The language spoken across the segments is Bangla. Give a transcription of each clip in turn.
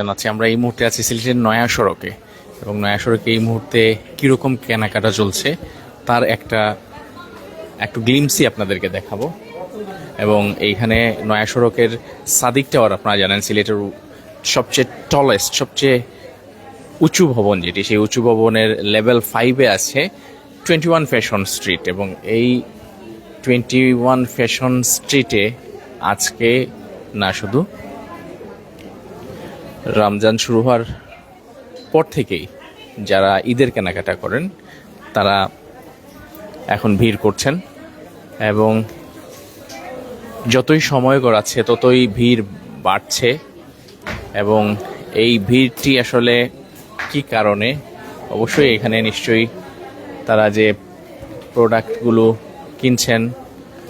জানাচ্ছি আমরা এই মুহূর্তে আছি সিলেটের নয়া সড়কে এবং নয়া সড়কে এই মুহূর্তে কিরকম কেনাকাটা চলছে তার একটু গ্লিমসই আপনাদেরকে দেখাবো। এবং এইখানে নয়া সড়কের সাদিক টাওয়ার আপনারা জানেন সিলেটের সবচেয়ে টলেস্ট সবচেয়ে উঁচু ভবন, যেটি সেই উঁচু ভবনের লেভেল 5-এ আছে 21 ফ্যাশন স্ট্রিট। এবং এই 21 ফ্যাশন স্ট্রিটে আজকে না শুধু রমজান শুরু হওয়ার পর থেকেই যারা ঈদের কেনাকাটা করেন তারা এখন ভিড় করছেন এবং যতই সময় গড়াচ্ছে ততই ভিড় বাড়ছে। এবং এই ভিড়টি আসলে কি কারণে, অবশ্যই এখানে নিশ্চয়ই তারা যে প্রোডাক্টগুলো কিনছেন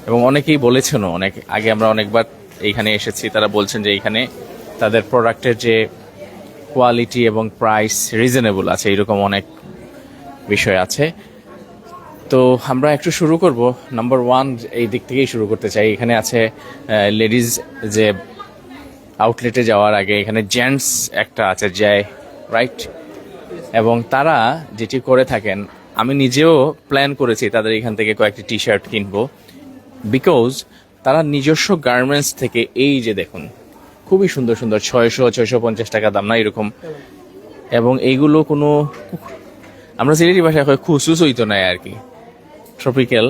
এবং অনেকেই বলেছেনও, অনেক আগে আমরা অনেকবার এইখানে এসেছি, তারা বলছেন যে এইখানে তাদের প্রোডাক্টের যে কোয়ালিটি এবং প্রাইস রিজনেবল আছে, এরকম অনেক বিষয় আছে। তো আমরা একটু শুরু করব নাম্বার 1 এই দিক থেকেই শুরু করতে চাই। এখানে আছে লেডিজ, যে আউটলেটে যাওয়ার আগে এখানে জেন্টস একটা আছে যায়, রাইট? এবং তারা যেটি করে থাকেন, আমি নিজেও প্ল্যান করেছি তাদের এখান থেকে কয়েকটি টি শার্ট কিনবো, বিকজ তারা নিজস্ব গার্মেন্টস থেকে এই যে দেখুন খুবই সুন্দর সুন্দর 600-650 টাকা দাম না এরকম, এবং এইগুলো কোনো আমরা সিলেটি ভাষায় খুসুস হইতো না আর কি, ট্রপিক্যাল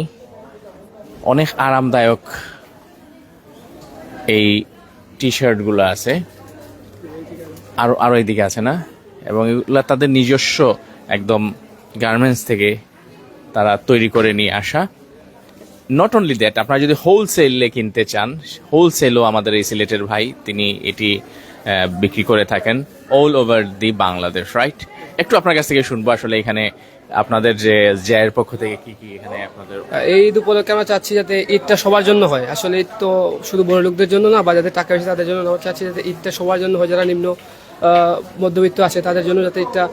অনেক আরামদায়ক এই টি শার্টগুলো আছে। আরো এইদিকে আছে না, এবং এগুলো তাদের নিজস্ব একদম গার্মেন্টস থেকে তারা তৈরি করে নিয়ে আসা। নট অনলি দ্যাট, আপনারা যদি হোলসেলে কিনতে চান, হোলসেলও আমাদের এই সিলেটের ভাই তিনি এটি বিক্রি করে থাকেন all over the Bangladesh, right? একটু আপনার কাছ থেকে শুনবো আসলে এখানে আপনাদের যে জায়ের পক্ষ থেকে কি কি এখানে আপনাদের এই ঈদ উপলক্ষে আমরা চাচ্ছি যাতে ঈদটা সবার জন্য হয়। আসলে ঈদ তো শুধু বড় লোকদের জন্য না, বা যাদের টাকা বেশি তাদের জন্য না, আমরা চাচ্ছি যাতে ঈদটা সবার জন্য হয়, যারা নিম্ন মধ্যবিত্ত আছে তাদের জন্য যাতে ঈদটা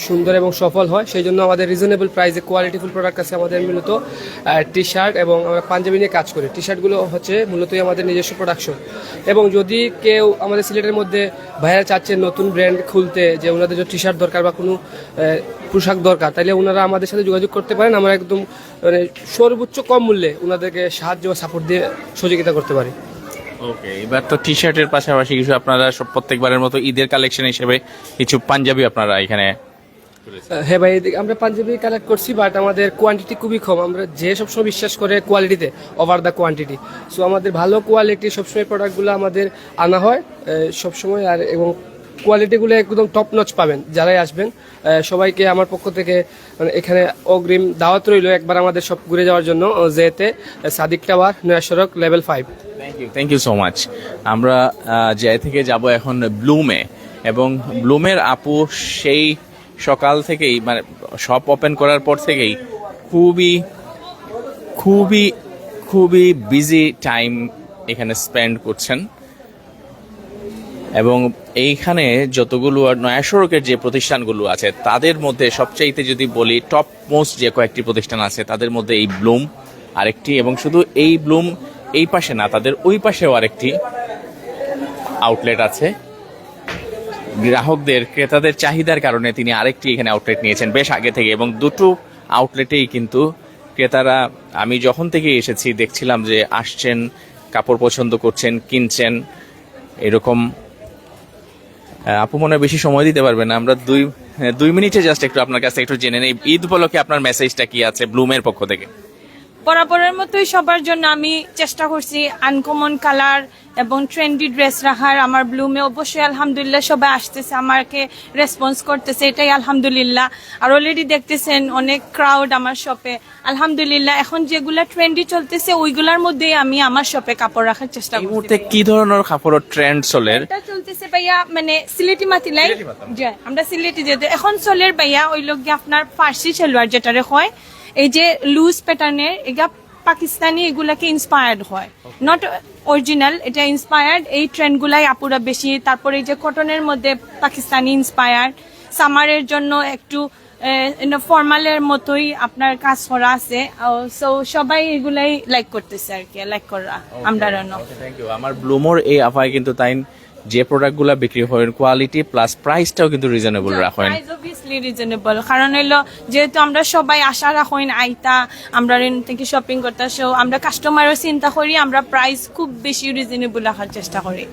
সুন্দর এবং সফল হয়। সেই জন্য আমাদের রিজনেবল প্রাইসে কোয়ালিটিফুল প্রোডাক্ট আছে আমাদের, মূলত টি শার্ট এবং আমরা পাঞ্জাবি নিয়ে কাজ করি। টি শার্টগুলো হচ্ছে মূলতই আমাদের নিজস্ব প্রোডাকশন। এবং যদি কেউ আমাদের সিলেটের মধ্যে ভাইরা চাচ্ছে নতুন ব্র্যান্ড খুলতে, যে ওনাদের যদি টি শার্ট দরকার বা কোনো পোশাক দরকার, তাহলে ওনারা আমাদের সাথে যোগাযোগ করতে পারেন। আমরা একদম মানে সর্বোচ্চ কম মূল্যে ওনাদেরকে সাহায্য বা সাপোর্ট দিয়ে সহযোগিতা করতে পারি। ওকে, এবার তো টি শার্টের পাশাপাশি কিছু আপনারা সব প্রত্যেকবারের মতো ঈদের কালেকশন হিসেবে কিছু পাঞ্জাবি আপনারা এখানে। হ্যাঁ ভাই, আমরা পাঞ্জাবি কালেক্ট করছি, বাট আমাদের কোয়ান্টিটি খুবই কম। আমরা যে সবসময় বিশ্বাস করে কোয়ালিটিতে ওভার দ্য কোয়ান্টিটি। সো আমাদের ভালো কোয়ালিটি সবসময় প্রোডাক্টগুলো আমাদের আনা হয় সবসময়, আর এবং কোয়ালিটিগুলো একদম টপ নচ পাবেন যারাই আসবেন। সবাইকে আমার পক্ষ থেকে মানে এখানে অগ্রিম দাওয়াত রইল একবার আমাদের সব ঘুরে যাওয়ার জন্য, যেতে Sadiq tower, Naya Sarak, level 5। Thank you so much. আমরা জায় থেকে যাব এখন ব্লুমে, এবং ব্লুমের আপু সেই সকাল থেকেই মানে শপ ওপেন করার পর থেকেই খুবই খুবই খুবই বিজি টাইম এখানে স্পেন্ড করছেন। এবং এইখানে যতগুলো নয়া সড়কের যে প্রতিষ্ঠানগুলো আছে তাদের মধ্যে সবচাইতে যদি বলি টপ মোস্ট যে কয়েকটি প্রতিষ্ঠান আছে তাদের মধ্যে এই ব্লুম আরেকটি, এবং শুধু এই ব্লুম এই পাশে না, তাদের ওই পাশেও আরেকটি আউটলেট আছে। গ্রাহকদের ক্রেতাদের চাহিদার কারণে তিনি আরেকটি এখানে আউটলেট নিয়েছেন বেশ আগে থেকে, এবং দুটো আউটলেটেই কিন্তু ক্রেতারা, আমি যখন থেকে এসেছি দেখছিলাম যে আসছেন, কাপড় পছন্দ করছেন, কিনছেন এরকম। আপু মনে হয় বেশি সময় দিতে পারবেন না, আমরা দুই মিনিটে জাস্ট একটু আপনার কাছে একটু জেনে নেই ঈদ উপলক্ষে আপনার মেসেজটা কি আছে ব্লুমের পক্ষ থেকে। বরাবরের মতোই সবার জন্য আমি চেষ্টা করছি আনকমন কালার এবং ট্রেন্ডি ড্রেস রাখার। আমার ব্লুমে অবশ্যই আলহামদুলিল্লাহ সবাই আসতেছে, আমাকে রেসপন্স করতেছে, এটাই আলহামদুলিল্লাহ। আর অলরেডি দেখতেছেন অনেক ক্রাউড আমার শপে, আলহামদুলিল্লাহ। এখন যেগুলা ট্রেন্ডি চলতেছে ওইগুলার মধ্যেই আমি আমার শপে কাপড় রাখার চেষ্টা এই করছি। মুহূর্তে কি ধরনের কাপড়ের ট্রেন্ড চলে? এটা চলতেছে ভাইয়া মানে সিলেটি মাতিলাই, আমরা সিলেটি যেতে এখন চলের ভাইয়া ওই লোক আপনার ফার্সি সালোয়ার যেটারে হয়, এই যে লুজ প্যাটার্নের, এগুলা পাকিস্তানি, এগুলাকে ইন্সপায়ার্ড হয়, নট অরিজিনাল, এটা ইন্সপায়ার্ড। এই ট্রেন্ডগুলাই আপুরা বেশি। তারপরে এই যে কটনের মধ্যে পাকিস্তানি ইন্সপায়ার্ড, সামারের জন্য একটু ফর্মালের মতোই আপনার কাজ করা আছে। সো সবাই এগুলাই লাইক করতেছে আর কি, লাইক করা আমরা। Thank you. আমার ব্লুমোর এই আপায় কিন্তু তাই যে প্রোডাক্টগুলো বিক্রি হয় কোয়ালিটি প্লাস প্রাইসটাও কিন্তু রিজনেবল রাখেন। প্রাইস অবভিয়াসলি রিজনেবল, কারণ হইলো যেহেতু আমরা সবাই আশা রাখেন আইতা আমরা রেন থেকে শপিং করতে, সো আমরা কাস্টমারও চিন্তা করি, আমরা প্রাইস খুব বেশি রিজনেবল রাখার চেষ্টা করি।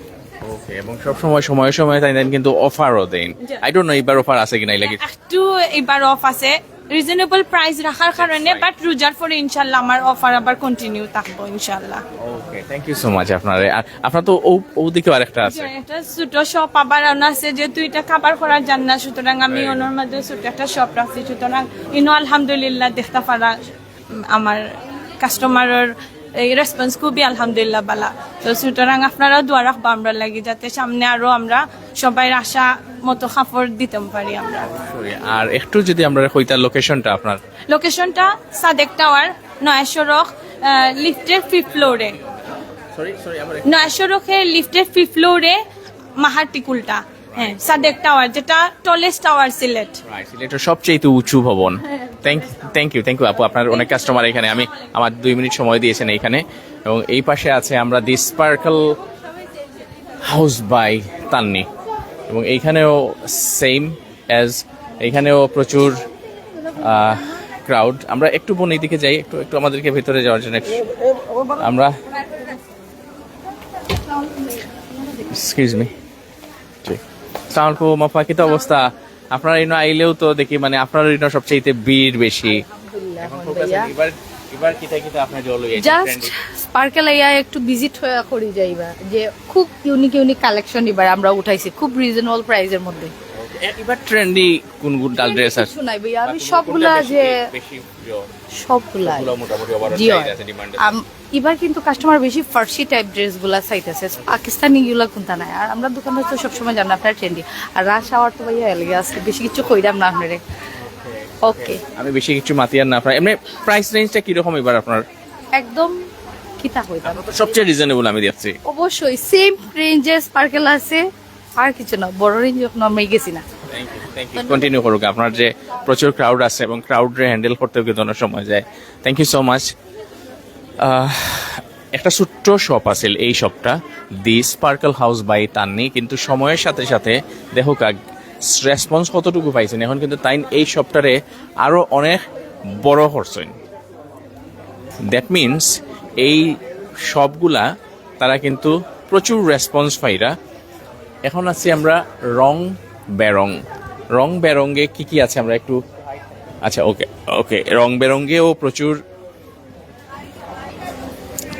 ওকে, এবং সব সময় সময় তাই দেন কিন্তু অফারও দেন। আই ডোন্ট নো এবার অফার আছে কিনা লাগে। একটু এবার অফ আছে রিজনেবল প্রাইস রাখার কারণে, বাট রোজার পরে ইনশাল্লাহ আমার অফার আবার কন্টিনিউ থাকবো ইনশাল্লাহ। ওকে, থ্যাংক ইউ সো মাচ। আপনার আর আপনার তো ওদিকে আরেকটা আছে। একটা ছোট শপ আবার আছে, যেহেতু এটা খাবার করার জান না, সুতরাং আমি ওনার মধ্যে ছোট একটা শপ রাখছি। সুতরাং ইনো আলহামদুলিল্লাহ দেখতে পারা আমার কাস্টমারের এই রেসপন্স খুবই আলহামদুলিল্লাহ বালা। তো সুতরাং আপনারাও দোয়া রাখবো আমরা লাগি, যাতে সামনে আরো আমরা সবাই আশা মতো কাপড় দিতে পারি আমরা। আর একটু যদি আমরা কইতার লোকেশনটা আপনার। লোকেশনটা সাদেক টাওয়ার, নয়া সড়ক, লিফটের 5th ফ্লোরে। নয়া সড়কের লিফটের 5th ফ্লোরে মাহাটিকুলটা, হ্যাঁ সাদেক টাওয়ার, যেটা টলেস্ট টাওয়ার সিলেট। সিলেটের সবচেয়ে উঁচু ভবন। থ্যাংক ইউ আপু, আপনার অনেক কাস্টমার এখানে। আমি আমার 2 মিনিট সময় দিয়েছেন এইখানে। এবং এই পাশে আছে আমরা দি স্পার্কল হাউস বাই তান্নি, এবং এইখানেও সেম অ্যাজ, এইখানেও প্রচুর ক্রাউড। আমরা একটু বোন এই দিকে যাই, একটু আমাদেরকে ভেতরে যাওয়ার জন্য আমরা, এক্সকিউজ মি, সালাম আলাইকুম আপা, কি তো অবস্থা? আপনার ইনো আইলেও তো দেখি মানে আপনার ইনো সবচেয়ে ভিড় বেশি। এবার কিতা আপনার জল জাস্ট স্পার্কেল আইয়া একটু ভিজিট হয়ে করি যাইবা, যে খুব ইউনিক কালেকশন এবার আমরা উঠাইছি খুব রিজনেবল প্রাইসের মধ্যে। এবার ট্রেন্ডি কোন ডাল ড্রেস আছে? শোনাই ভাইয়া, আমি সবগুলা যে সবগুলা জি এবার কিন্তু কাস্টমার বেশি ফার্সি টাইপ ড্রেস গুলা চাইতেছে, পাকিস্তানি গুলা কোনটা নাই। আর আমরা দোকানে তো সবসময় জানো আপনার ট্রেন্ডি, আর রাশ আওয়ার তো ভাইয়া এলাকা আছে, বেশি কিছু কইরাম না আপনারে। ওকে, আমি বেশি কিছু মাতিয়ার না। আপনার এমনি প্রাইস রেঞ্জটা কি রকম এবার আপনার? একদম কিতা হইতাম সবচেয়ে রিজনেবল আমি দিচ্ছি। অবশ্যই সেম রেঞ্জে স্পার্কেল আছে, আর কিছু না, বড় রেঞ্জ এখন আমি গেছি না। কন্টিনিউ করুক, আপনার যে প্রচুর ক্রাউড আছে এবং ক্রাউডে হ্যান্ডেল করতেও কিন্তু অনেক সময় যায়। Thank you so much. একটা ছোট্ট শপ আছে এই শপটা, the sparkle house by Tanni, কিন্তু সময়ের সাথে সাথে দেখো রেসপন্স কতটুকু পাইছেন। এখন কিন্তু তাই এই শপটারে আরো অনেক বড় করছেন। দ্যাট মিনস এই শপগুলা তারা কিন্তু প্রচুর রেসপন্স পাইরা। এখন আছি আমরা রং বেরঙ্গে কি আছে আমরা একটু, আচ্ছা ওকে রং বেরঙ্গেও প্রচুর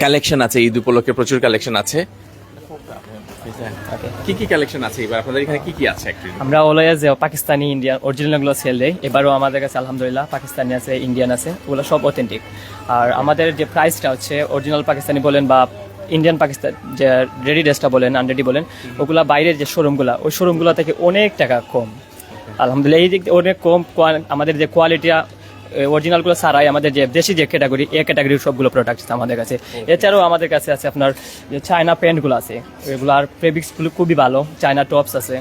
কালেকশন আছে, ঈদ উপলক্ষে প্রচুর কালেকশন আছে। কি কালেকশন আছে এবার আপনাদের এখানে, কি আছে? আমরা অলওয়েজ পাকিস্তানি ইন্ডিয়ান অরিজিনাল গুলো সেল দেই। এবারও আমাদের কাছে আলহামদুলিল্লাহ পাকিস্তানি আছে, ইন্ডিয়ান আছে, ওগুলো সব অথেন্টিক। আর আমাদের যে প্রাইসটা হচ্ছে অরিজিনাল পাকিস্তানি বলেন বা ইন্ডিয়ান পাকিস্তান যে রেডি ড্রেসটা বলেন, আনরেডি বলেন, ওগুলা বাইরের যে শোরুমগুলো, ওই শোরুমগুলো থেকে অনেক টাকা কম। আলহামদুলিল্লাহ এই দিক অনেক কম। আমাদের যে কোয়ালিটি অরিজিনালগুলো ছাড়াই আমাদের যে দেশি যে ক্যাটাগরি, এই ক্যাটাগরির সবগুলো প্রোডাক্ট আছে আমাদের কাছে। এছাড়াও আমাদের কাছে আছে আপনার যে চায়না প্যান্টগুলো আছে, এগুলোর ফেব্রিক্সগুলো খুবই ভালো। চায়না টপস আছে,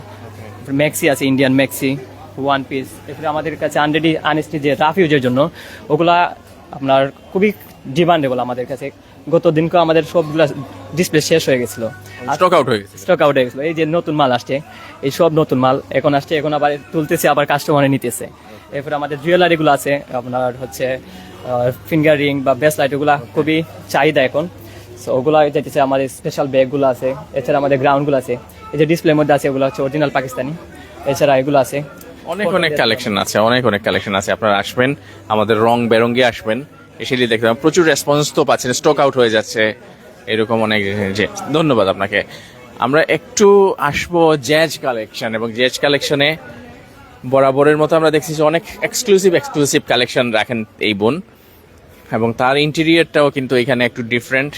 ম্যাক্সি আছে, ইন্ডিয়ান ম্যাক্সি, ওয়ান পিস। এরপরে আমাদের কাছে আনরেডি আনস্টি যে রাফ ইউজের জন্য ওগুলা আপনার খুবই ডিমান্ডেবল আমাদের কাছে। গত দিনকে আমাদের সবগুলা ডিসপ্লে শেষ হয়ে গেছিল, স্টক আউট হয়ে গেছিল। এই যে নতুন মাল আসছে, এই সব নতুন মাল এখন আসছে, এখন আবার তুলতেছে, আবার কাস্টমারে নিতেছে। এরপরে আমাদের জুয়েলারিগুলো আছে আপনার হচ্ছে ফিঙ্গার রিং বা ব্রেসলাইট, ওগুলা খুবই চাহিদা এখন। সো ওগুলা যেতেছে। আমাদের স্পেশাল ব্যাগগুলো আছে, এছাড়া আমাদের গ্রাউন্ডগুলো আছে, এই যে ডিসপ্লের মধ্যে আছে ওগুলো হচ্ছে অরিজিনাল পাকিস্তানি। এছাড়া এগুলো আছে, অনেক কালেকশন আছে, অনেক কালেকশন আছে। আপনারা আসবেন, আমাদের রং বেরঙ্গে আসবেন, এসে দেখতে প্রচুর রেসপন্স তো পাচ্ছেন, স্টক আউট হয়ে যাচ্ছে এরকম অনেক। ধন্যবাদ আপনাকে। আমরা একটু আসবো জ্যাজ কালেকশন, এবং জ্যাজ কালেকশনে বরাবরের মতো আমরা দেখছি যে অনেক এক্সক্লুসিভ কালেকশন রাখেন এই বোন, এবং তার ইন্টেরিয়রটাও কিন্তু এখানে একটু ডিফারেন্ট।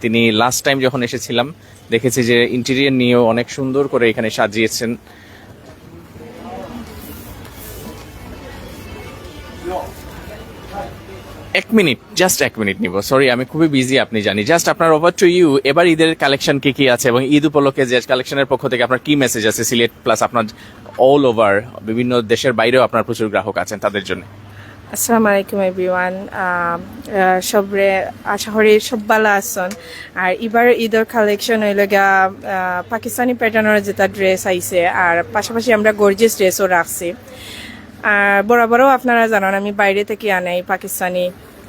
তিনি লাস্ট টাইম যখন এসেছিলাম দেখেছি যে ইন্টেরিয়র নিয়েও অনেক সুন্দর করে এখানে সাজিয়েছেন। জাস্ট এক মিনিট নিব, সরি আমি খুবই বিজি, আপনি জানি। জাস্ট আপনার ওভার টু ইউ। এবার ঈদের কালেকশন কি আছে, এবং ঈদ উপলক্ষে জ্যাজ কালেকশনের পক্ষ থেকে আপনার কি মেসেজ আছে সিলেট প্লাস আপনার অল ওভার বিভিন্ন দেশের বাইরেও আপনার প্রচুর গ্রাহক আছেন, তাদের জন্য? আসসালামু আলাইকুম এভরিওয়ান সবরে আশা করি সব ভালো আছেন আর এবার ঈদের কালেকশন হইল গা পাকিস্তানি প্যাটার্নের যেটা ড্রেস আইছে আর পাশাপাশি আমরা গর্জিয়াস ড্রেসও রাখছি আর বরাবরও আপনারা জানেন আমি বাইরে থেকে আনাই পাকিস্তানি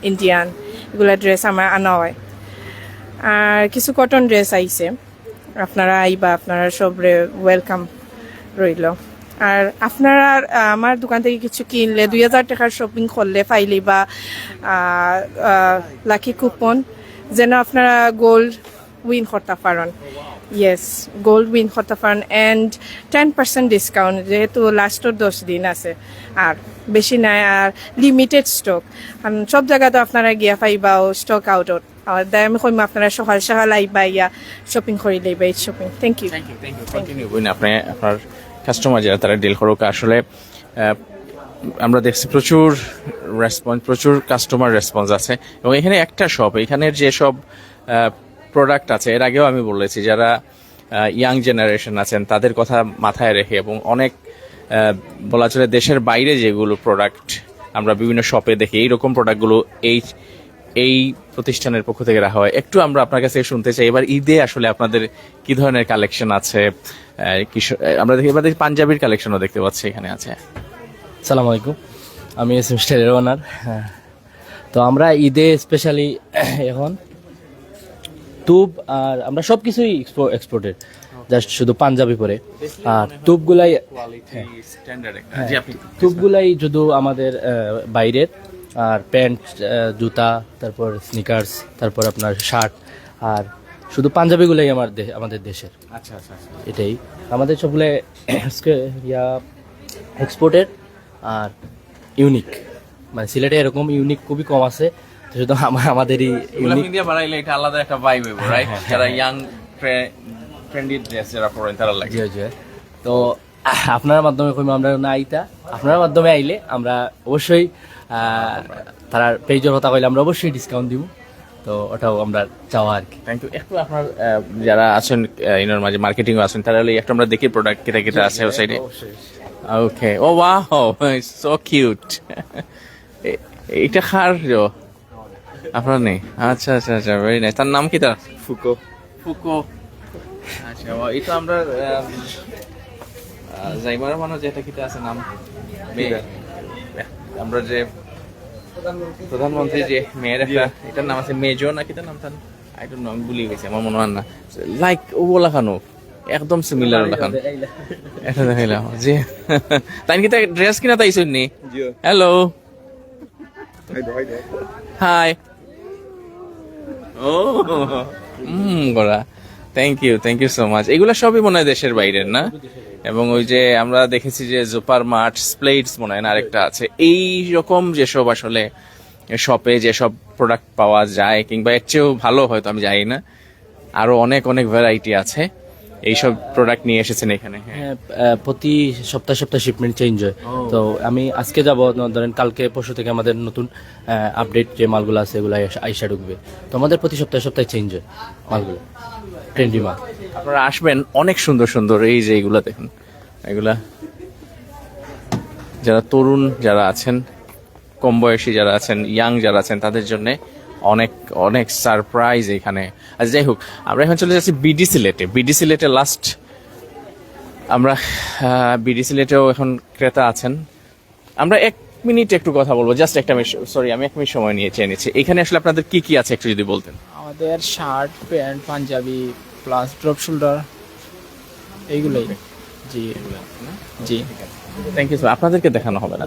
ইন্ডিয়ান এগুলা ড্রেস আমার আনা হয় আর কিছু কটন ড্রেস আইছে আপনারা আইবা আপনারা সবরে ওয়েলকাম রইল আর আপনারা আমার দোকান থেকে কিছু কিনলে 2000 টাকার শপিং করলে ফাইলি বা লাকি কুপন যেন আপনারা গোল্ড উইন করতে পারেন ইয়েস গোল্ড উইন করতে পারেন অ্যান্ড 10% ডিসকাউন্ট যেহেতু লাস্টের 10 দিন আছে আর বেশি নাই আর লিমিটেড স্টক সব জায়গাতে আপনারা গিয়া পাইবা স্টক আউটত আর তাই আমি কইম আপনারা সকাল সকাল আইবা ইয়া শপিং করে লইবা এই শপিং থ্যাংক ইউ কন্টিনিউ বইন আপনি আপনার কাস্টমার যারা তারা ডিল করুক আসলে আমরা দেখছি প্রচুর রেসপন্স প্রচুর কাস্টমার রেসপন্স আছে এবং এখানে একটা শপ এখানের যে সব প্রোডাক্ট আছে এর আগেও আমি বলেছি যারা ইয়াং জেনারেশন আছেন তাদের কথা মাথায় রেখে এবং অনেক বলা চলে দেশের বাইরে যেগুলো প্রোডাক্ট আমরা বিভিন্ন শপে দেখি এইরকম প্রোডাক্টগুলো এই প্রতিষ্ঠানের পক্ষ থেকে রাখা হয় একটু আমরা আপনার কাছে শুনতে চাই এবার ঈদে আসলে আপনাদের কি ধরনের কালেকশন আছে আমরা দেখি এবার দেখি পাঞ্জাবির কালেকশনও দেখতে পাচ্ছি এখানে আছে। সালাম আলাইকুম আমি এসএম স্টাইলের ওনার তো আমরা ঈদে স্পেশালি এখন তুব আর আমরা সব কিছুই এক্সপোর্টেড জাস্ট শুধু পাঞ্জাবি পরে আর তুবগুলাই তুবগুলাই শুধু আমাদের বাইরের আর প্যান্ট জুতা তারপর স্নিকার্স তারপর আপনার শার্ট আর শুধু পাঞ্জাবিগুলাই আমাদের দেশের আচ্ছা আচ্ছা এটাই আমাদের সবগুলো এক্সপোর্টেড আর ইউনিক মানে সিলেটে এরকম ইউনিক খুবই কম আছে তো শুধু আমাদেরই ইন্ডিয়া বানাইলে এটা আলাদা একটা ভাইব হবে রাইট যারা ইয়াং ট্রেন্ডি ড্রেস যারা পরেন তারা লাগে তো আপনার মাধ্যমে কইম আমরা না আইতা আপনার মাধ্যমে আইলে আমরা অবশ্যই তারা পেজের কথা কইলে আমরা অবশ্যই ডিসকাউন্ট দিব তো ওটাও আমরা চাওয়া আর কি থ্যাংক ইউ একটু আপনার যারা আছেন ইনার মাঝে মার্কেটিং আছেন তারা একটু আমরা দেখি প্রোডাক্ট কেটা কেটা আছে ও সাইডে ওকে ও ওয়াও সো কিউট এটা খার আপনার নেই আচ্ছা আচ্ছা আচ্ছা ভেরি নাইস তার নাম কি তার ফুকো ফুকো আচ্ছা এটা আমরা জাইমার মানুষ যেটা কিটা আছে নাম আমরা যে প্রধানমন্ত্রী যে মেয়ের একটা এটার নাম আছে মেজো নাকি তার নাম তার আই ডোন্ট নো আমি ভুলে গেছি আমার মনে হয় না লাইক ও লেখানো একদম সিমিলার লেখানো এটা দেখাইলাম জি তাই কি ড্রেস কিনা তাই শুননি হ্যালো হাই ও গোরা থ্যাংক ইউ সো মাচ এগুলা সবই মনে হয় দেশের বাইরের না এবং ওই যে আমরা দেখেছি যে জুপার মার্ট স্প্লেটস মনে হয় না আরেকটা আছে এই রকম যেসব আসলে শপে যেসব প্রোডাক্ট পাওয়া যায় কিংবা এর চেয়েও ভালো হয়তো আমি জানি না আরো অনেক অনেক ভ্যারাইটি আছে এইসব প্রোডাক্ট নিয়ে এসেছেন এখানে হ্যাঁ প্রতি সপ্তাহে শিপমেন্ট চেঞ্জ হয় তো আমি আজকে যাব ধরেন কালকে পরশু থেকে আমাদের নতুন আপডেট যে মালগুলো আছে এগুলো আইসা ঢুকবে তো আমাদের প্রতি সপ্তাহে চেঞ্জ হয় মালগুলো ট্রেন্ডি মাল আপনারা আসবেন অনেক সুন্দর সুন্দর এই যে এইগুলা দেখুন এগুলা যারা তরুণ যারা আছেন কম বয়সী যারা আছেন ইয়াং যারা আছেন তাদের জন্য অনেক অনেক সারপ্রাইজ এখানে আচ্ছা যাই হোক আমরা এখন চলে যাচ্ছি বিডি সিলেটে লাস্ট আমরা বিডি সিলেটেও এখন ক্রেতা আছেন আমরা 1 মিনিট একটু কথা বলবো জাস্ট একটা মিনিট সরি আমি 1 মিনিট সময় চেয়ে নিচ্ছি এখানে আসলে আপনাদের কি কি আছে একটু যদি বলতেন আমাদের shirt pant panjabi plus drop shoulder এইগুলোই জি জি থ্যাংক ইউ সো আপনাদেরকে দেখানো হবে না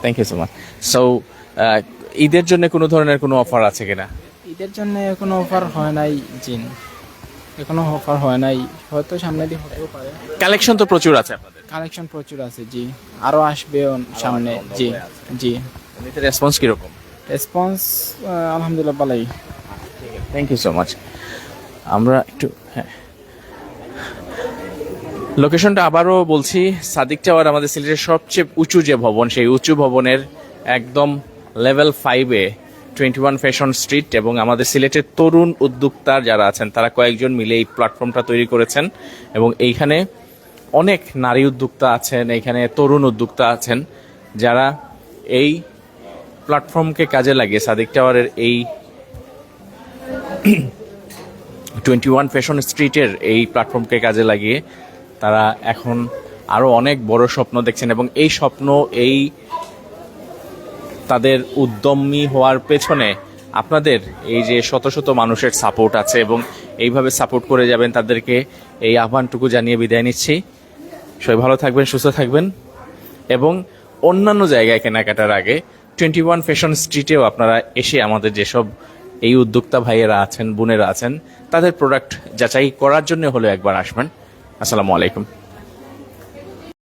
thank you so much so ঈদের জন্য কোনো ধরনের কোনো অফার আছে কিনা ঈদের জন্য কোনো অফার হয় নাই জিন এখনো অফার হয় নাই হয়তো সামনে দিয়ে হতেও পারে কালেকশন তো প্রচুর আছে আপনাদের কালেকশন প্রচুর আছে জি আরো আসবে সামনে জি জি এতে রেসপন্স কিরকম রেসপন্স আলহামদুলিল্লাহ ভালোই থ্যাংক ইউ সো মাচ আমরা একটু হ্যাঁ লোকেশনটা আবারও বলছি সাদিক টাওয়ার আমাদের সিলেটের সবচেয়ে উঁচু যে ভবন সেই উঁচু ভবনের একদম লেভেল 5-এ 21 ফ্যাশন স্ট্রিট এবং আমাদের সিলেটের তরুণ উদ্যোক্তা যারা আছেন তারা কয়েকজন মিলে এই প্ল্যাটফর্মটা তৈরি করেছেন এবং এইখানে অনেক নারী উদ্যোক্তা আছেন এইখানে তরুণ উদ্যোক্তা আছেন যারা এই প্ল্যাটফর্মকে কাজে লাগিয়ে সাদিক টাওয়ারের এই 21 ফ্যাশন স্ট্রিটের এই প্ল্যাটফর্মকে কাজে লাগিয়ে তারা এখন আরও অনেক বড় স্বপ্ন দেখছেন, এবং এই স্বপ্ন এই তাদের উদ্যমী হওয়ার পেছনে আপনাদের এই যে শত শত মানুষের সাপোর্ট আছে, এবং এইভাবে সাপোর্ট করে যাবেন তাদেরকে এই আহ্বানটুকু জানিয়ে বিদায় নিচ্ছি। সবাই ভালো থাকবেন, সুস্থ থাকবেন, এবং অন্যান্য জায়গায় কেনাকাটার আগে 21 ফ্যাশন স্ট্রিটেও আপনারা এসে আমাদের যেসব এই উদ্যোক্তা ভাইয়েরা আছেন, বোনেরা আছেন, তাদের প্রোডাক্ট যাচাই করার জন্য হলেও একবার আসবেন। আসসালামু আলাইকুম।